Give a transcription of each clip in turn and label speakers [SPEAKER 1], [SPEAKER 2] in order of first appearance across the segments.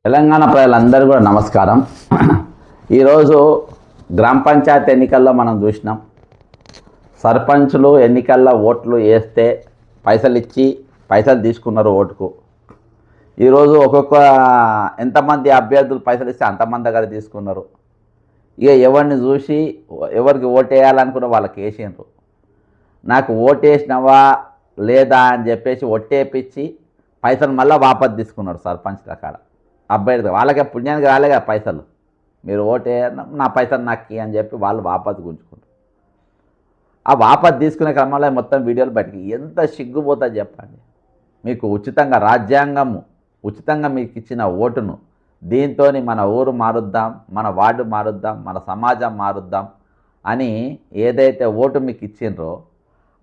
[SPEAKER 1] తెలంగాణ ప్రజలందరూ కూడా నమస్కారం. ఈరోజు గ్రామ పంచాయతీ ఎన్నికల్లో మనం చూసినాం. సర్పంచులు ఎన్నికల్లో ఓట్లు వేస్తే పైసలు తీసుకున్నారు ఓటుకు. ఈరోజు ఎంతమంది అభ్యర్థులు పైసలు ఇస్తే అంతమంది దగ్గర తీసుకున్నారు. ఇక ఎవరిని చూసి ఎవరికి ఓటు వేయాలనుకున్న వాళ్ళకి వేసిండ్రు. నాకు ఓటు వేసినవా లేదా అని చెప్పేసి ఒట్టేపించి పైసలు మళ్ళీ వాపసు తీసుకున్నాడు సర్పంచ్ల కాడ. అబ్బాయి వాళ్ళకే పుణ్యానికి రాలేగా పైసలు, మీరు ఓటే నా పైసలు నాకు అని చెప్పి వాళ్ళు వాపసు గుంజుకుంటారు. ఆ వాపసు తీసుకునే క్రమంలో మొత్తం వీడియోలు బయటికి ఎంత సిగ్గుపోతా చెప్పండి. మీకు రాజ్యాంగము ఉచితంగా మీకు ఇచ్చిన ఓటును దీంతో మన ఊరు మారుద్దాం, మన వార్డు మారుద్దాం, మన సమాజం మారుద్దాం అని ఏదైతే ఓటు మీకు ఇచ్చిండ్రో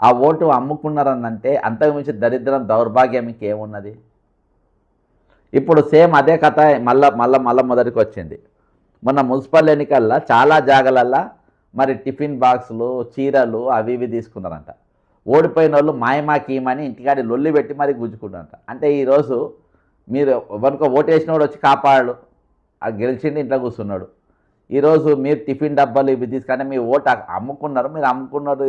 [SPEAKER 1] ఆ ఓటు అమ్ముకున్నారనంటే అంతకుమించి దరిద్రం దౌర్భాగ్యం మీకు ఏమున్నది? ఇప్పుడు సేమ్ అదే కథ మళ్ళా మొదటికి వచ్చింది. మొన్న మున్సిపల్ ఎన్నికల్లో చాలా జాగాలల్లో మరి టిఫిన్ బాక్సులు, చీరలు అవి ఇవి తీసుకున్నారంట. ఓడిపోయిన వాళ్ళు మాయమాకీమని ఇంటికాడి లొల్లి పెట్టి మరి గుంజుకున్నారంట. అంటే ఈరోజు మీరు ఎవరికో ఓటు వేసినోడు వచ్చి కాపాడు, ఆ గెలిచిండి ఇంట్లో కూర్చున్నాడు. ఈరోజు మీరు టిఫిన్ డబ్బాలు ఇవి తీసుకుంటే మీ ఓటు అమ్ముకున్నారు.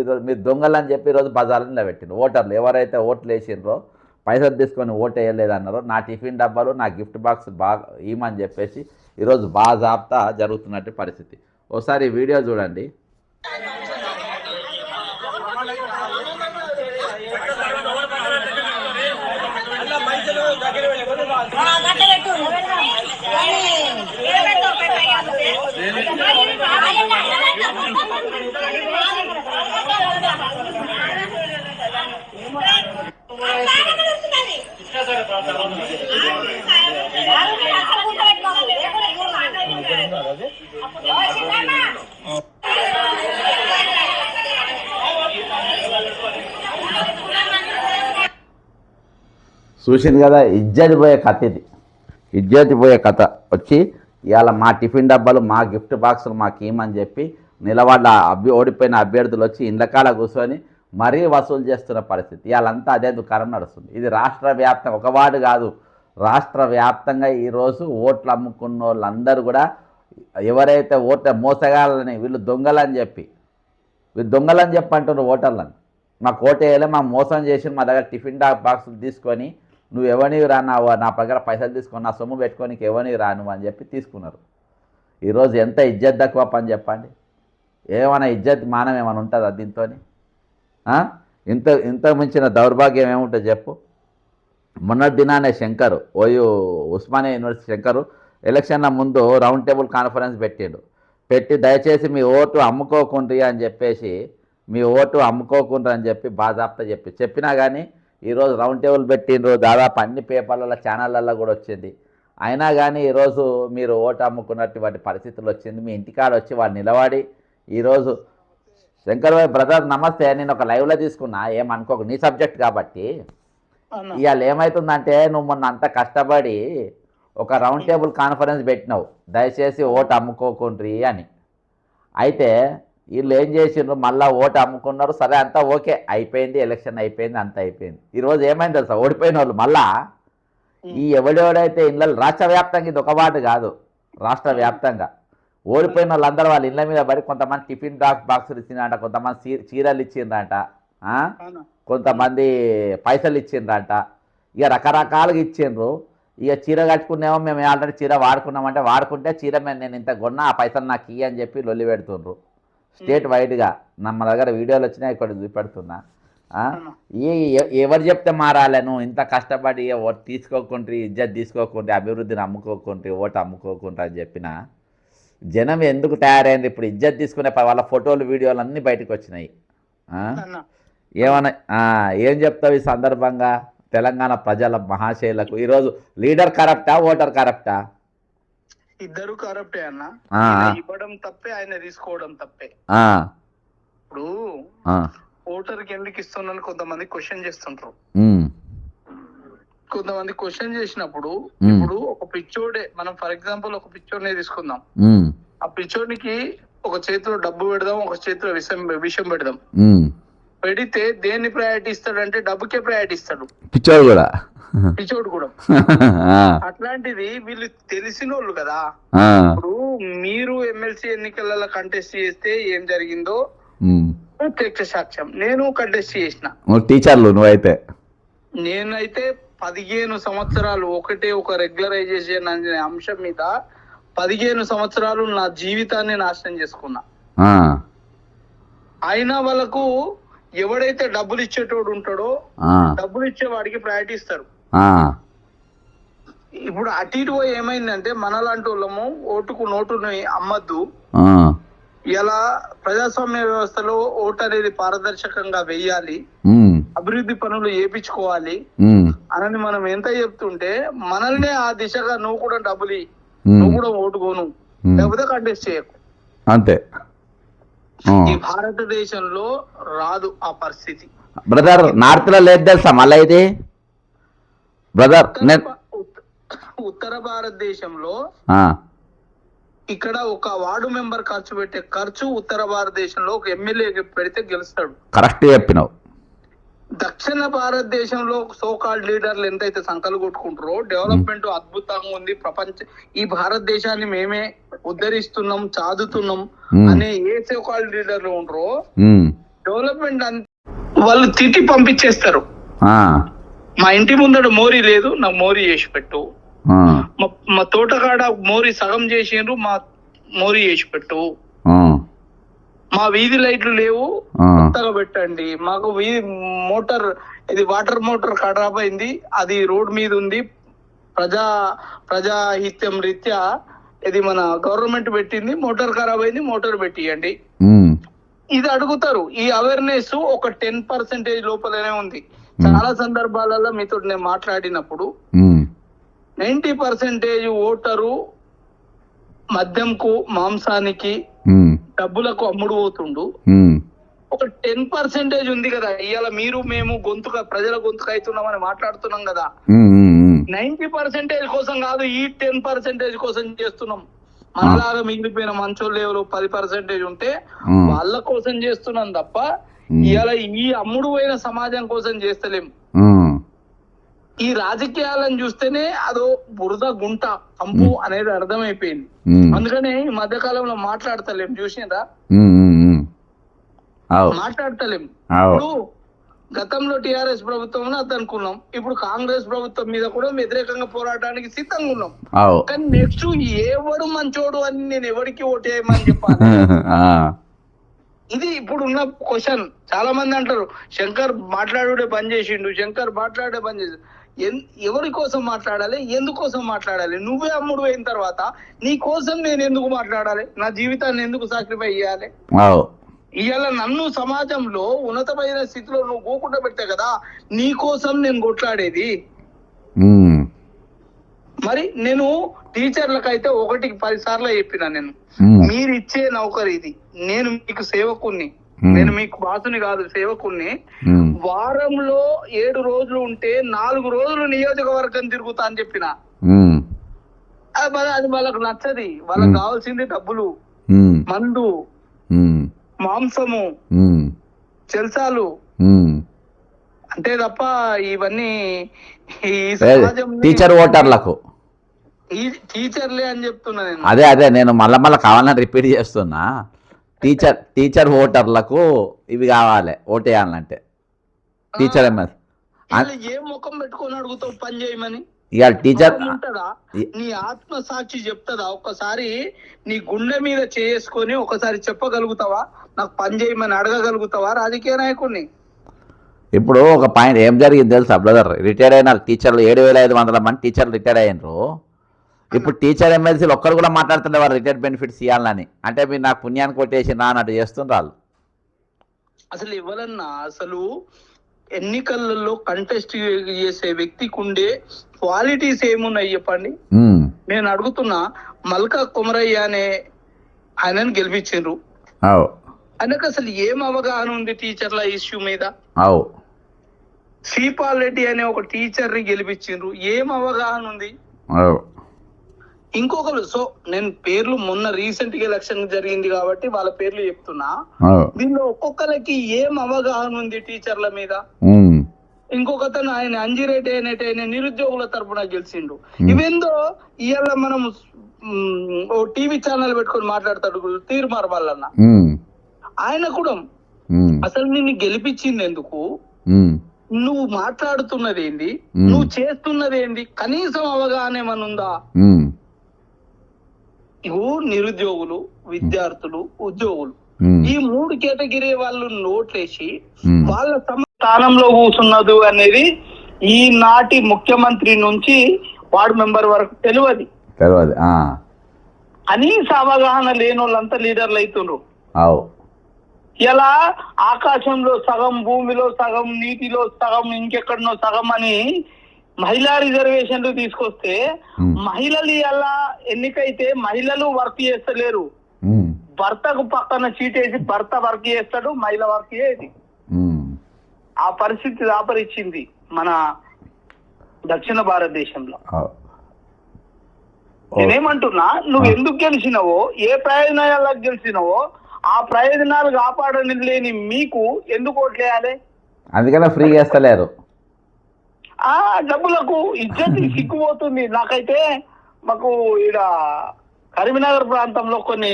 [SPEAKER 1] ఈరోజు మీరు దొంగలు అని చెప్పి ఈరోజు బజార్లో నిలబెట్టిండ్రు. ఓటర్లు ఎవరైతే ఓట్లు వేసిండ్రో పైసలు తీసుకొని ఓటు వేయలేదన్నారో నా టిఫిన్ డబ్బాలు నా గిఫ్ట్ బాక్స్ బాగా ఇవ్వమని చెప్పేసి ఈరోజు బాజాప్తా జరుగుతున్నట్టు పరిస్థితి. ఒకసారి వీడియో చూడండి. చూసింది కదా, ఇజ్జతి పోయే కథ ఇది. ఇజ్జతి పోయే కథ వచ్చి ఇవాళ మా టిఫిన్ డబ్బాలు మా గిఫ్ట్ బాక్సులు మాకు ఏమని చెప్పి ఓడిపోయిన అభ్యర్థులు వచ్చి ఇండ్లకాడ కూర్చొని మరీ వసూలు చేస్తున్న పరిస్థితి. ఇవాళంతా అదే దుకాణం నడుస్తుంది. ఇది రాష్ట్ర వ్యాప్తంగా, ఒక వార్డు కాదు, రాష్ట్ర వ్యాప్తంగా ఈరోజు ఓట్లు అమ్ముకున్న వాళ్ళందరూ కూడా ఎవరైతే ఓట్ల మోసగాలని వీళ్ళు దొంగలని చెప్పి అంటున్నారు ఓటర్లని. మాకు ఓటేయాలి, మా మోసం చేసి మా దగ్గర టిఫిన్ బాక్సులు తీసుకొని నువ్వు ఎవరిని రానావు, నా దగ్గర పైసలు తీసుకొని నా సొమ్ము పెట్టుకోనికి ఎవరిని రాను అని చెప్పి తీసుకున్నారు. ఈరోజు ఎంత ఇజ్జత్ తక్కువ పని చెప్పండి. ఏమైనా ఇజ్జత్ మానం ఏమైనా ఉంటుందా దీంతో? ఇంత మించిన దౌర్భాగ్యం ఏముంటుంది చెప్పు. మొన్నటి దినానే శంకరు ఉస్మానియా యూనివర్సిటీ శంకరు ఎలక్షన్ల ముందు రౌండ్ టేబుల్ కాన్ఫరెన్స్ పెట్టి దయచేసి మీ ఓటు అమ్ముకోకుండ్రి అని చెప్పేసి బాజాప్తా చెప్పినా కానీ ఈరోజు రౌండ్ టేబుల్ పెట్టిండ్రు. దాదాపు అన్ని పేపర్లలో ఛానళ్ళల్లో కూడా వచ్చింది. అయినా కానీ ఈరోజు మీరు ఓటు అమ్ముకున్నటువంటి పరిస్థితులు వచ్చింది. మీ ఇంటికాడ వచ్చి వాళ్ళు నిలబడి ఈరోజు శంకర్ భాయ్ బ్రదర్ నమస్తే, నేను ఒక లైవ్లో తీసుకున్నా, ఏమనుకోకు, నీ సబ్జెక్ట్ కాబట్టి. ఇవాళ ఏమవుతుందంటే నువ్వు మొన్న అంత కష్టపడి ఒక రౌండ్ టేబుల్ కాన్ఫరెన్స్ పెట్టినావు, దయచేసి ఓటు అమ్ముకోకుండ్రి అని. అయితే వీళ్ళు ఏం చేసిండ్రు, మళ్ళీ ఓటు అమ్ముకున్నారు. సరే అంతా ఓకే అయిపోయింది, ఎలక్షన్ అయిపోయింది, అంతా అయిపోయింది. ఈరోజు ఏమైంది తెలుసా, ఓడిపోయిన వాళ్ళు మళ్ళా ఎవడెవడైతే ఇళ్ళలో రాష్ట్ర వ్యాప్తంగా, ఇది ఒక వార్డు కాదు, రాష్ట్ర వ్యాప్తంగా ఓడిపోయిన వాళ్ళందరూ వాళ్ళ ఇళ్ళ మీద పడి కొంతమంది టిఫిన్ బాక్సులు ఇచ్చిందంట, కొంతమంది చీరలు ఇచ్చిండ్రంట, కొంతమంది పైసలు ఇచ్చిండ్రంట, ఇక రకరకాలుగా ఇచ్చిండ్రు. ఇక చీర కట్టుకునేమో మేము ఆల్రెడీ చీర వాడుకున్నామంటే వాడుకుంటే చీర మీద నేను ఇంత కొన్నా ఆ పైసలు నాకు ఇయ్యి అని చెప్పి లొల్లి పెడుతుండ్రు. స్టేట్ వైడ్గా మన దగ్గర వీడియోలు వచ్చినా ఇక్కడ చూపెడుతున్నా. ఎవరు చెప్తే మారాలి, నువ్వు ఇంత కష్టపడి ఓటు తీసుకోకుండ్రి, ఇజ్జత్ తీసుకోకుండ్రి, అభివృద్ధిని అమ్ముకోకుండ్రి, ఓటు అమ్ముకోకుండ్రి అని చెప్పిన జనం ఎందుకు తయారైంది? ఇప్పుడు ఇజ్జత్ తీసుకునే వాళ్ళ ఫోటోలు వీడియోలు అన్నీ బయటకు వచ్చినాయి. ఏమన్నా ఏం చెప్తావు ఈ సందర్భంగా తెలంగాణ ప్రజల మహాశైలకు? ఈరోజు లీడర్ కరప్టా, ఓటర్ కరప్టా?
[SPEAKER 2] ఇద్దరు కరప్టే అన్న.
[SPEAKER 1] ఆ,
[SPEAKER 2] ఈయన ఇవ్వడం తప్పే, ఆయన తీసుకోవడం తప్పే.
[SPEAKER 1] ఆ,
[SPEAKER 2] ఇప్పుడు
[SPEAKER 1] ఆ,
[SPEAKER 2] ఓటర్కి ఎందుకు ఇస్తున్నాను కొంతమంది క్వశ్చన్ చేస్తుంటారు.
[SPEAKER 1] ఉమ్,
[SPEAKER 2] కొంతమంది క్వశ్చన్ చేసినప్పుడు
[SPEAKER 1] ఉమ్,
[SPEAKER 2] ఇప్పుడు ఒక పిచ్చోడే, మనం ఫర్ ఎగ్జాంపుల్ ఒక పిచ్చోడినే తీసుకుందాం.
[SPEAKER 1] ఉమ్,
[SPEAKER 2] ఆ పిచ్చోడికి ఒక చేతిలో డబ్బు పెడదాం, ఒక చేతిలో విషం పెడదాం.
[SPEAKER 1] ఉమ్.
[SPEAKER 2] పెడితే దేన్ని ప్రయారిటీ ఇస్తాడంటే డబ్బుకే ప్రయారిటీ ఇస్తాడు
[SPEAKER 1] పిచ్చోడు కూడా.
[SPEAKER 2] పిచ్చోడు కూడా.
[SPEAKER 1] ఆ,
[SPEAKER 2] అట్లాంటిది వీళ్ళు తెలిసిన వాళ్ళు కదా.
[SPEAKER 1] ఆ,
[SPEAKER 2] ఇప్పుడు మీరు ఎమ్మెల్సీ ఎన్నికలలో కంటెస్ట్ చేస్తే ఏం జరిగిందో
[SPEAKER 1] ఉమ్.
[SPEAKER 2] ప్రత్యక్ష సాక్ష్యం. నేను కంటెస్ట్ చేసిన.
[SPEAKER 1] నువ్వు టీచర్లు నువ్వైతే.
[SPEAKER 2] నేనైతే 15 సంవత్సరాలు ఒకటే ఒక రెగ్యులరైజేషన్ అనే అంశం మీద 15 సంవత్సరాలు నా జీవితాన్ని నాశనం చేసుకున్నా.
[SPEAKER 1] ఆ,
[SPEAKER 2] అయినా వాళ్ళకు ఎవడైతే డబ్బులు ఇచ్చేటోడు ఉంటాడో
[SPEAKER 1] ఆ,
[SPEAKER 2] డబ్బులు ఇచ్చే వాడికి ప్రయారిటీ ఇస్తారు.
[SPEAKER 1] ఆ,
[SPEAKER 2] ఇప్పుడు అటు ఇటు పోయి ఏమైందంటే మనలాంటి వాళ్ళము ఓటుకు నోటుని అమ్మద్దు.
[SPEAKER 1] ఆ,
[SPEAKER 2] ఇలా ప్రజాస్వామ్య వ్యవస్థలో ఓటు అనేది పారదర్శకంగా వెయ్యాలి,
[SPEAKER 1] ఉమ్,
[SPEAKER 2] అభివృద్ధి పనులు చేపించుకోవాలి
[SPEAKER 1] ఉమ్,
[SPEAKER 2] అని మనం ఎంత చెప్తుంటే మనల్నే ఆ దిశగా నువ్వు కూడా డబ్బులు ఇయ్యి,
[SPEAKER 1] ఉమ్,
[SPEAKER 2] నువ్వు కూడా ఓటుకోను, లేకపోతే కంటెస్ట్ చేయకు.
[SPEAKER 1] అంతే.
[SPEAKER 2] ఈ భారతదేశంలో రాదు ఆ పరిస్థితి.
[SPEAKER 1] బ్రదర్ నార్త్ లో లేదు తెలుసా మళ్ళీ ఇది బ్రదర్.
[SPEAKER 2] ఉత్తర భారతదేశంలో
[SPEAKER 1] ఆ,
[SPEAKER 2] ఇక్కడ ఒక వార్డు మెంబర్ ఖర్చు పెట్టే ఖర్చు ఉత్తర భారతదేశంలో ఒక ఎమ్మెల్యే పెడితే గెలుస్తాడు.
[SPEAKER 1] కరెక్ట్ చెప్పినావు.
[SPEAKER 2] దక్షిణ భారతదేశంలో సోకాల్డ్ లీడర్లు ఎంతైతే సంకలు కొట్టుకుంటారో డెవలప్మెంట్ అద్భుతంగా ఉంది, ఈ భారతదేశాన్ని మేమే ఉద్ధరిస్తున్నాం, చాదుతున్నాం అనే ఏ సోకాల్డ్ లీడర్లు ఉంటారో డెవలప్మెంట్ వాళ్ళు తిట్టి పంపించేస్తారు. మా ఇంటి ముందర మోరీ లేదు, నాకు మోరీ చేసి పెట్టు. మా తోటకాడ మోరీ సగం చేసిండ్రు, మా మోరీ చేసి పెట్టు. మా వీధి లైట్లు లేవు, కొత్తగా పెట్టండి. మాకు వీధి మోటార్, ఇది వాటర్ మోటార్ ఖరాబ్ అయింది, అది రోడ్ మీద ఉంది, ప్రజాహిత్యం రీత్యా ఇది మన గవర్నమెంట్ పెట్టింది, మోటార్ ఖరాబ్ అయింది, మోటార్ పెట్టియండి. ఇది అడుగుతారు. ఈ అవేర్నెస్ ఒక 10% లోపలనే ఉంది. చాలా సందర్భాలలో మీతో నేను మాట్లాడినప్పుడు 90% ఓటరు మద్యంకు, మాంసానికి, డబ్బులకు అమ్ముడు పోతుండు. ఒక 10% ఉంది కదా. ఇవాళ మీరు మేము గొంతుక, ప్రజల గొంతుక అవుతున్నామని మాట్లాడుతున్నాం కదా. 90% కోసం కాదు, ఈ 10% కోసం చేస్తున్నాం. మనలాగా మిగిలిపోయిన మంచోళ్ళు ఎవరు 10% ఉంటే వాళ్ళ కోసం చేస్తున్నాం తప్ప ఇవాళ ఈ అమ్ముడు పోయిన సమాజం కోసం చేస్తలేం. ఈ రాజకీయాలను చూస్తేనే అదో బురద గుంట కంపు అనేది అర్థమైపోయింది. అందుకనే ఈ మధ్య కాలంలో మాట్లాడతలేం. చూసినరా, మాట్లాడతలేం. ఇప్పుడు గతంలో టిఆర్ఎస్ ప్రభుత్వం అనుకున్నాం, ఇప్పుడు కాంగ్రెస్ ప్రభుత్వం మీద కూడా వ్యతిరేకంగా పోరాటానికి సిద్ధంగా ఉన్నాం. కానీ నెక్స్ట్ ఎవడు మంచోడు అని నేను ఎవరికి ఓటేయమని చెప్పాలి? ఇది ఇప్పుడు ఉన్న క్వశ్చన్. చాలా మంది అంటారు శంకర్ మాట్లాడే బంద్ చేసిండు, శంకర్ మాట్లాడే బంద్ చేసి. ఎవరి కోసం మాట్లాడాలి, ఎందుకోసం మాట్లాడాలి? నువ్వే అమ్ముడు అయిన తర్వాత నీ కోసం నేను ఎందుకు మాట్లాడాలి? నా జీవితాన్ని ఎందుకు సాక్రిఫై చేయాలి? ఇవాళ నన్ను సమాజంలో ఉన్నతమైన స్థితిలో నువ్వు పోకుండా పెడితే కదా నీ కోసం నేను కొట్లాడేది. మరి నేను టీచర్లకైతే 1కి 10 సార్లు చెప్పినా, నేను మీరు ఇచ్చే నౌకరి ఇది, నేను మీకు సేవకుణ్ణి, నేను మీకు బాసుని కాదు, సేవకుణ్ణి. వారంలో 7 రోజులు ఉంటే 4 రోజులు నియోజకవర్గం తిరుగుతా అని చెప్పిన. అది వాళ్ళకు నచ్చది. వాళ్ళకి కావాల్సింది డబ్బులు, మందు, మాంసము, చెల్సాలు అంతే తప్ప ఇవన్నీ ఈ సమాజం
[SPEAKER 1] టీచర్ ఓటర్లకు
[SPEAKER 2] టీచర్లే అని చెప్తున్నా నేను.
[SPEAKER 1] అదే నేను మళ్ళా కావాలని రిపీట్ చేస్తున్నా. టీచర్ ఓటర్లకు ఇవి కావాలి ఓటేయాలంటే. టీచర్
[SPEAKER 2] ఏ ముఖం పెట్టుకొని అడుగుతావు పని చేయమని?
[SPEAKER 1] ఇక టీచర్
[SPEAKER 2] ఉంటదా? నీ ఆత్మ సాక్షి చెప్తుందా? ఒక్కసారి నీ గుండె మీద చేసుకొని ఒకసారి చెప్పగలుగుతావా? నాకు పని చేయమని అడగగలుగుతావా రాజకీయ నాయకుడిని?
[SPEAKER 1] ఇప్పుడు ఒక పాయింట్ ఏం జరిగింది తెలుసా బ్రదర్? రిటైర్ అయినారు టీచర్లు, 7,500 మంది టీచర్లు రిటైర్ అయినరు. ఇప్పుడు టీచర్ ఎమ్మెల్సీలు ఒక్కరు కూడా మాట్లాడుతుండే వారు రిటైర్డ్ బెనిఫిట్స్ ఇవ్వాలని. అంటే మీరు నాకు పుణ్యానికి కొట్టేసి అన్నట్టు చేస్తుండ్రు వాళ్ళు.
[SPEAKER 2] అసలు ఎవరన్నా అసలు ఎన్నికలలో కంటెస్ట్ చేసే వ్యక్తికి ఉండే క్వాలిటీస్ ఏమున్నాయి చెప్పండి. నేను అడుగుతున్నా, మల్కా కుమరయ్య అనే ఆయనను గెలిపించారు. ఆయనకు అసలు ఏం అవగాహన ఉంది టీచర్ల ఇష్యూ మీద? శ్రీపాల్ రెడ్డి అనే ఒక టీచర్ ని గెలిపించారు, ఏం అవగాహన ఉంది? ఇంకొకరు, సో నేను పేర్లు మొన్న రీసెంట్ గా ఎలక్షన్ జరిగింది కాబట్టి వాళ్ళ పేర్లు చెప్తున్నా. దీనిలో ఒక్కొక్కరికి ఏం అవగాహన ఉంది టీచర్ల మీద? ఇంకొకతను ఆయన అంజిరెడ్డి అనేటి ఆయన నిరుద్యోగుల తరపున గెలిచిండు. ఇవేందో ఇవాళ మనం ఓ టీవీ ఛానల్ పెట్టుకొని మాట్లాడతాడు తీర్మార్ వాళ్ళన్న, ఆయన కూడా అసలు నిన్ను గెలిపించింది ఎందుకు, నువ్వు మాట్లాడుతున్నది ఏంది, నువ్వు చేస్తున్నది ఏంది, కనీసం అవగాహన ఏమన్నా ఉందా? నిరుద్యోగులు, విద్యార్థులు, ఉద్యోగులు, ఈ 3 కేటగిరీ వాళ్ళు నోట్లేసి వాళ్ళ స్థానంలో కూర్చున్నది అనేది ఈనాటి ముఖ్యమంత్రి నుంచి వార్డు మెంబర్ వరకు తెలియదు. కనీస అవగాహన లేని వాళ్ళంతా లీడర్లు అవుతుండ్రు. ఇలా ఆకాశంలో సగం, భూమిలో సగం, నీటిలో సగం, ఇంకెక్కడనో సగం అని మహిళా రిజర్వేషన్లు తీసుకొస్తే మహిళలు ఇలా ఎన్నికైతే మహిళలు వర్క్ చేస్తలేరు. భర్తకు పక్కన చీటేసి భర్త వర్క్ చేస్తాడు, మహిళ వర్క్ చేయదు. ఆ పరిస్థితి దాపరిచ్చింది మన దక్షిణ భారతదేశంలో. నేనేమంటున్నా, నువ్వు ఎందుకు గెలిచినావో, ఏ ప్రయోజనాలకు గెలిచినావో ఆ ప్రయోజనాలు కాపాడని లేని మీకు ఎందుకు ఓట్లేయాలి?
[SPEAKER 1] అందుకనే ఫ్రీ చేస్తలేరు.
[SPEAKER 2] డబ్బులకు ఇజ్జత్ సిక్కుపోతుంది. నాకైతే మాకు ఈడ కరీంనగర్ ప్రాంతంలో కొన్ని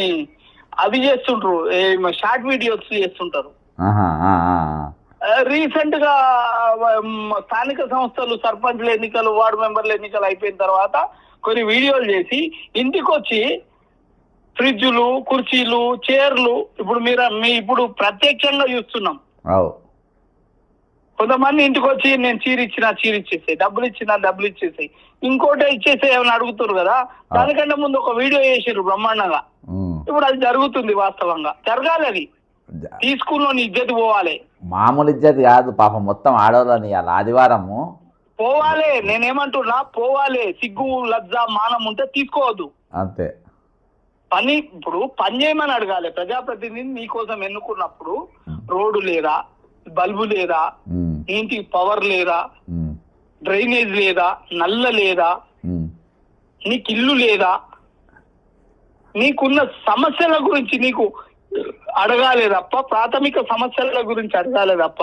[SPEAKER 2] అవి చేస్తుంటారు, షార్ట్ వీడియోస్ చేస్తుంటారు. రీసెంట్ గా స్థానిక సంస్థలు సర్పంచ్ల ఎన్నికలు, వార్డు మెంబర్ల ఎన్నికలు అయిపోయిన తర్వాత కొన్ని వీడియోలు చేసి ఇంటికి వచ్చి ఫ్రిడ్జ్లు, కుర్చీలు, చైర్లు, ఇప్పుడు ఇప్పుడు ప్రత్యక్షంగా చూస్తున్నాం. కొంతమంది ఇంటికి వచ్చి నేను చీర ఇచ్చేసాయి, డబ్బులు ఇచ్చేసాయి, ఇంకోటి ఇచ్చేసాయి ఏమైనా అడుగుతారు కదా. దానికంటే ముందు ఒక వీడియో చేసారు బ్రహ్మాండంగా. ఇప్పుడు అది జరుగుతుంది, వాస్తవంగా జరగాలి. అది తీసుకున్న ఇజ్జత్ పోవాలి,
[SPEAKER 1] మామూలు ఇజ్జత్ కాదు పాపం, మొత్తం ఆడవాళ్ళని ఆదివారము
[SPEAKER 2] పోవాలి. నేనేమంటున్నా, పోవాలి. సిగ్గు, లజ్జ, మానం ఉంటే తీసుకోవద్దు
[SPEAKER 1] అంతే.
[SPEAKER 2] ఇప్పుడు పని చేయమని అడగాలి. ప్రజాప్రతినిధిని నీకోసం ఎన్నుకున్నప్పుడు రోడ్డు లేదా, బల్బు లేదా, ఇంటికి పవర్ లేదా, డ్రైనేజ్ లేదా, నల్ల లేదా, నీకు ఇల్లు లేదా, నీకున్న సమస్యల గురించి నీకు అడగాలి తప్ప, ప్రాథమిక సమస్యల గురించి అడగాలి తప్ప,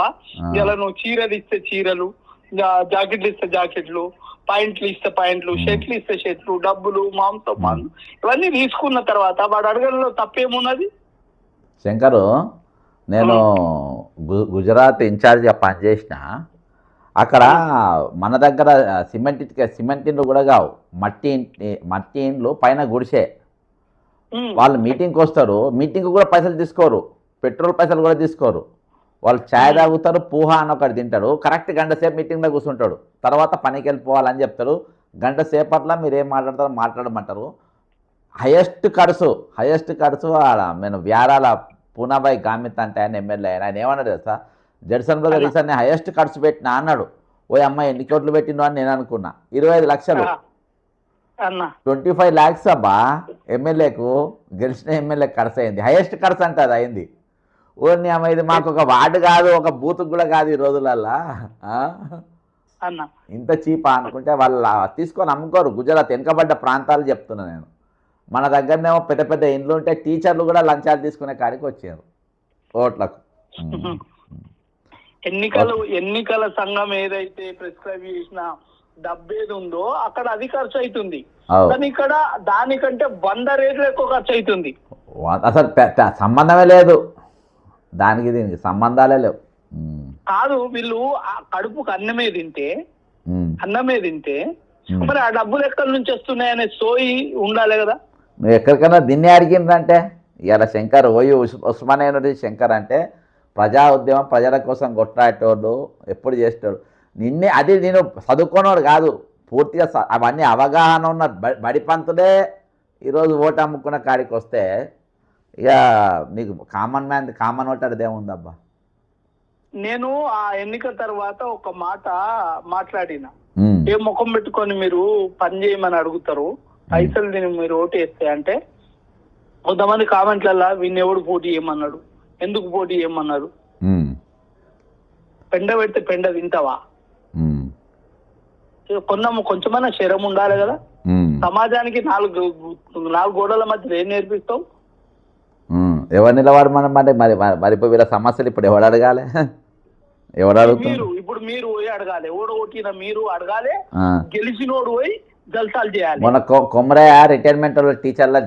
[SPEAKER 2] ఇలా నువ్వు చీరలు ఇస్తే చీరలు, జాకెట్లు ఇస్తే జాకెట్లు, పాయింట్లు ఇస్తే పాయింట్లు, షర్ట్లు ఇస్తే షర్ట్లు, డబ్బులు, మాంసం ఇవన్నీ తీసుకున్న తర్వాత వాడు అడగడంలో తప్పేమున్నది?
[SPEAKER 1] శంకరు, నేను గుజరాత్ ఇన్ఛార్జిగా పనిచేసిన, అక్కడ మన దగ్గర సిమెంట్ ఇండ్లు కూడా కావు, మట్టి ఇండ్లు, పైన గుడిసే. వాళ్ళు మీటింగ్కి వస్తారు, మీటింగ్ కూడా పైసలు తీసుకోరు, పెట్రోల్ పైసలు కూడా తీసుకోరు. వాళ్ళు ఛాయ్ తాగుతారు, పూహ అని ఒకటి తింటాడు, కరెక్ట్ గంట సేపు మీటింగ్లో కూర్చుంటాడు, తర్వాత పనికి వెళ్ళిపోవాలని చెప్తారు. గంట సేపట్ల మీరు ఏం మాట్లాడతారో మాట్లాడమంటారు. హైయెస్ట్ ఖర్చు నేను వ్యారాల పూనాబాయి గామిత్ అంటే ఆయన ఎమ్మెల్యే, ఆయన ఏమన్నాడు తెలుసా, జడ్సన్ బ్రదర్ ఈసారి నేను హైయెస్ట్ ఖర్చు పెట్టినా అన్నాడు. ఓ అమ్మాయి ఎన్ని కోట్లు పెట్టిండు అని నేను అనుకున్నా. 25 లక్షలు, 25 lakhs అబ్బా ఎమ్మెల్యేకు, గెలిచిన ఎమ్మెల్యే ఖర్చు అయింది. హైయెస్ట్ ఖర్చు అంటే అది అయింది. ఓర్ని అమ్మ, ఇది మాకు ఒక వార్డు కాదు, ఒక బూత్ కూడా కాదు ఈ రోజులల్లా. ఇంత చీపా అనుకుంటే వాళ్ళు తీసుకొని అమ్ముకోరు. గుజరాత్ వెనుకబడ్డ ప్రాంతాలు చెప్తున్నా నేను. మన దగ్గరనేమో పెద్ద పెద్ద ఇండ్లు ఉంటే టీచర్లు కూడా లంచాలు తీసుకునే కాడికి వచ్చారు ఓట్లకు.
[SPEAKER 2] ఎన్నికల సంఘం ఏదైతే ప్రిస్క్రైబ్ చేసిన డబ్బు ఏది ఉందో అక్కడ అది ఖర్చు అవుతుంది, కానీ ఇక్కడ దానికంటే 100 రెట్లు ఎక్కువ ఖర్చు అవుతుంది.
[SPEAKER 1] అసలు సంబంధమే లేదు దానికి, దీనికి సంబంధాలే లేవు.
[SPEAKER 2] కాదు, వీళ్ళు కడుపుకు అన్నమే తింటే మరి ఆ డబ్బులు ఎక్కడి నుంచి వస్తున్నాయనే సోయి ఉండాలి కదా.
[SPEAKER 1] నువ్వు ఎక్కడికైనా దీన్ని అడిగిందంటే, ఇలా శంకర్ ఉస్మానియా శంకర్ అంటే ప్రజా ఉద్యమం, ప్రజల కోసం కొట్లాడేటోడు, ఎప్పుడు చేసేటోడు. అది నేను చదువుకున్నవాడు కాదు, పూర్తిగా అవన్నీ అవగాహన ఉన్న బడి పంతులే ఈరోజు ఓటు అమ్ముకున్న కాడికి వస్తే, ఇక నీకు కామన్ ఓట్ అదేముందబ్బా.
[SPEAKER 2] నేను ఆ ఎన్నిక తర్వాత ఒక మాట మాట్లాడిన,
[SPEAKER 1] ఉమ్,
[SPEAKER 2] ఏ ముఖం పెట్టుకొని మీరు పని చేయమని అడుగుతారు, పైసలు తిని మీరు ఓటు వేస్తే అంటే కొంతమంది కామెంట్లల్లా వీన్ని ఎవడు పోటీ చేయమన్నాడు, ఎందుకు పోటీ చేయమన్నారు,
[SPEAKER 1] ఉమ్,
[SPEAKER 2] పెండ పెడితే పెండ తింటావా,
[SPEAKER 1] ఉమ్,
[SPEAKER 2] కొంచెమైనా శరం ఉండాలి కదా.
[SPEAKER 1] ఉమ్,
[SPEAKER 2] సమాజానికి నాలుగు గోడల మధ్య ఏం నేర్పిస్తావు?
[SPEAKER 1] ఎవరు నిలబడమని మరి ఇప్పుడు వీళ్ళ సమస్యలు ఇప్పుడు ఎవడు అడగాలి? ఎవడు అడుగుతుంది?
[SPEAKER 2] మీరు పోయి అడగాలి, ఓడి కొట్టిన మీరు అడగాలి, గెలిచినోడు పోయి జల్సాలు చేయాలి.
[SPEAKER 1] మొన్న కొమరయ్య రిటైర్మెంట్ టీచర్ల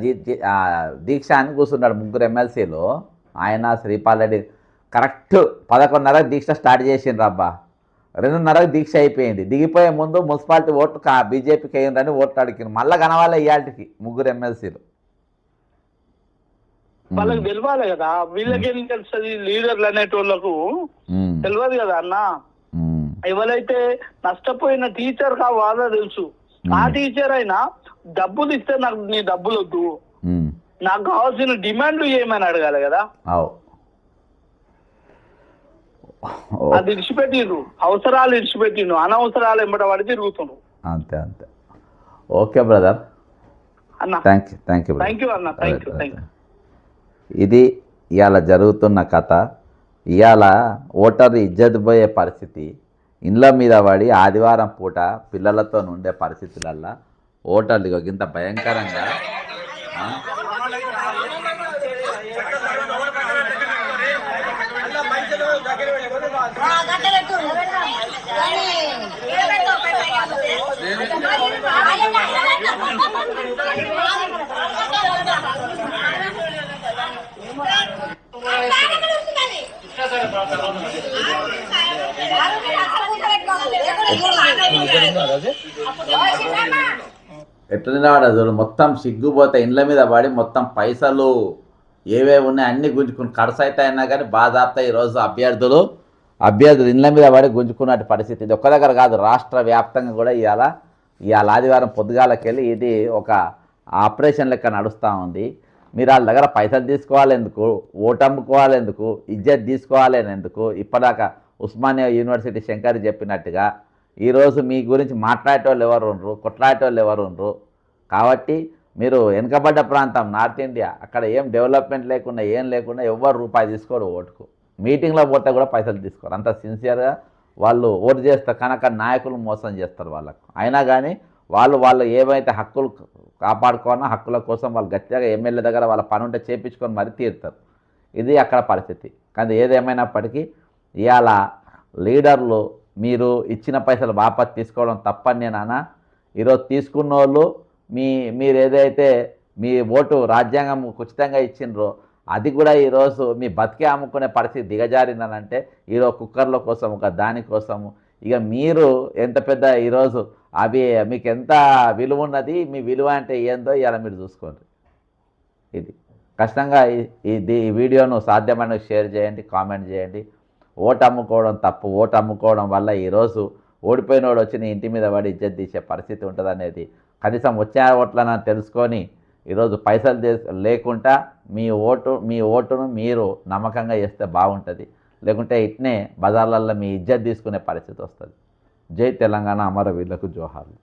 [SPEAKER 1] దీక్ష అని కూర్చున్నాడు, 3 ఎమ్మెల్సీలు. ఆయన శ్రీపాల్ రెడ్డి కరెక్ట్ 11:30 దీక్ష స్టార్ట్ చేసిండ్రు అబ్బా. 2:30 దీక్ష అయిపోయింది. దిగిపోయే ముందు మున్సిపాలిటీ ఓట్లు బీజేపీకి అయ్యిందని ఓట్లు అడిగింది. మళ్ళీ కనవాలి ఇవాళకి 3 ఎమ్మెల్సీలు.
[SPEAKER 2] వాళ్ళకి తెలియాలి కదా, వీళ్ళకేం తెలుస్తుంది? లీడర్లు అనేటోళ్లకు తెలియదు కదా అన్న. ఎవరైతే నష్టపోయిన టీచర్ కావాలో తెలుసు. ఆ టీచర్ అయినా డబ్బులు ఇస్తే నాకు నీ డబ్బులు వద్దు, నాకు కావాల్సిన డిమాండ్లు ఏమని అడగాలి కదా. అది ఇడిచిపెట్టిండ్రు, అవసరాలు ఇడిచిపెట్టిండ్రు, అనవసరాలు ఎంబట పడి తిరుగుతుండ్రు.
[SPEAKER 1] అంతే అంతే. ఓకే బ్రదర్
[SPEAKER 2] అన్న,
[SPEAKER 1] థ్యాంక్ యూ
[SPEAKER 2] థ్యాంక్ యూ అన్న, థ్యాంక్ యూ.
[SPEAKER 1] ఇది ఇవాళ జరుగుతున్న కథ. ఇవాళ ఓటరు ఇజ్జత్ పోయే పరిస్థితి, ఇండ్ల మీద పడి ఆదివారం పూట పిల్లలతో ఉండే పరిస్థితులల్లో ఓటర్లు ఇంత భయంకరంగా ఎట్లా చూడు, మొత్తం సిగ్గుపోతే ఇండ్ల మీద పడి మొత్తం పైసలు ఏవేవి ఉన్నాయి అన్నీ గుంజుకుని ఖర్చు అయితే అయినా కానీ బాధాప్తా ఈరోజు అభ్యర్థులు ఇండ్ల మీద పడి గుంజుకున్నట్టు పరిస్థితి. ఇది ఒక్క దగ్గర కాదు, రాష్ట్ర వ్యాప్తంగా కూడా ఇవాళ ఆదివారం పొద్దుగాలకెళ్ళి ఇది ఒక ఆపరేషన్ లెక్క నడుస్తూ ఉంది. మీరు వాళ్ళ దగ్గర పైసలు తీసుకోవాలి ఎందుకు, ఓటు అమ్ముకోవాలి ఎందుకు, ఇజ్జత్ తీసుకోవాలి ఎందుకు? ఇప్పటిదాకా ఉస్మానియా యూనివర్సిటీ శంకర్ చెప్పినట్టుగా ఈరోజు మీ గురించి మాట్లాడేటోళ్ళు ఎవరు ఉండరు, కొట్లాడేటోళ్ళు ఎవరు ఉండరు. కాబట్టి మీరు వెనుకబడ్డ ప్రాంతం నార్త్ ఇండియా, అక్కడ ఏం డెవలప్మెంట్ లేకుండా ఏం లేకుండా ఎవరు రూపాయి తీసుకోరు ఓటుకు. మీటింగ్లో పోతే కూడా పైసలు తీసుకోరు. అంత సిన్సియర్గా వాళ్ళు ఓటు చేస్తారు, కనుక నాయకులు మోసం చేస్తారు వాళ్ళకు. అయినా కానీ వాళ్ళు ఏవైతే హక్కులు కాపాడుకోవాలన్నా హక్కుల కోసం వాళ్ళు గట్టిగా ఎమ్మెల్యే దగ్గర వాళ్ళ పని ఉంటే చేయించుకొని మరీ తీరుతారు. ఇది అక్కడ పరిస్థితి. కానీ ఏదేమైనప్పటికీ ఇవాళ లీడర్లు మీరు ఇచ్చిన పైసలు వాపస్ తీసుకోవడం తప్పని నేనన్నా. ఈరోజు తీసుకున్న వాళ్ళు మీరు ఏదైతే మీ ఓటు రాజ్యాంగం ఉచితంగా ఇచ్చిండ్రో అది కూడా ఈరోజు మీ బతికే అమ్ముకునే పరిస్థితి దిగజారిందనంటే ఈరోజు కుక్కర్ల కోసం ఒక దానికోసము ఇక మీరు ఎంత పెద్ద ఈరోజు అవి మీకు ఎంత విలువ ఉన్నది, మీ విలువ అంటే ఏందో ఇలా మీరు చూసుకోండి. ఇది ఖచ్చితంగా ఈ వీడియోను సాధ్యమైన షేర్ చేయండి, కామెంట్ చేయండి. ఓటు అమ్ముకోవడం తప్పు. ఓటు అమ్ముకోవడం వల్ల ఈరోజు ఓడిపోయినోడు వచ్చి నీ ఇంటి మీద పడి ఇజ్జత్ తీసే పరిస్థితి ఉంటుంది అనేది కనీసం వచ్చే ఓట్లను తెలుసుకొని ఈరోజు పైసలు లేకుండా మీ ఓటును మీరు నమ్మకంగా చేస్తే బాగుంటుంది. లేకుంటే ఇట్నే బజార్లలో మీ ఇజ్జత్ తీసుకునే పరిస్థితి వస్తుంది. జై తెలంగాణ, అమరవీరులకు జోహార్లు.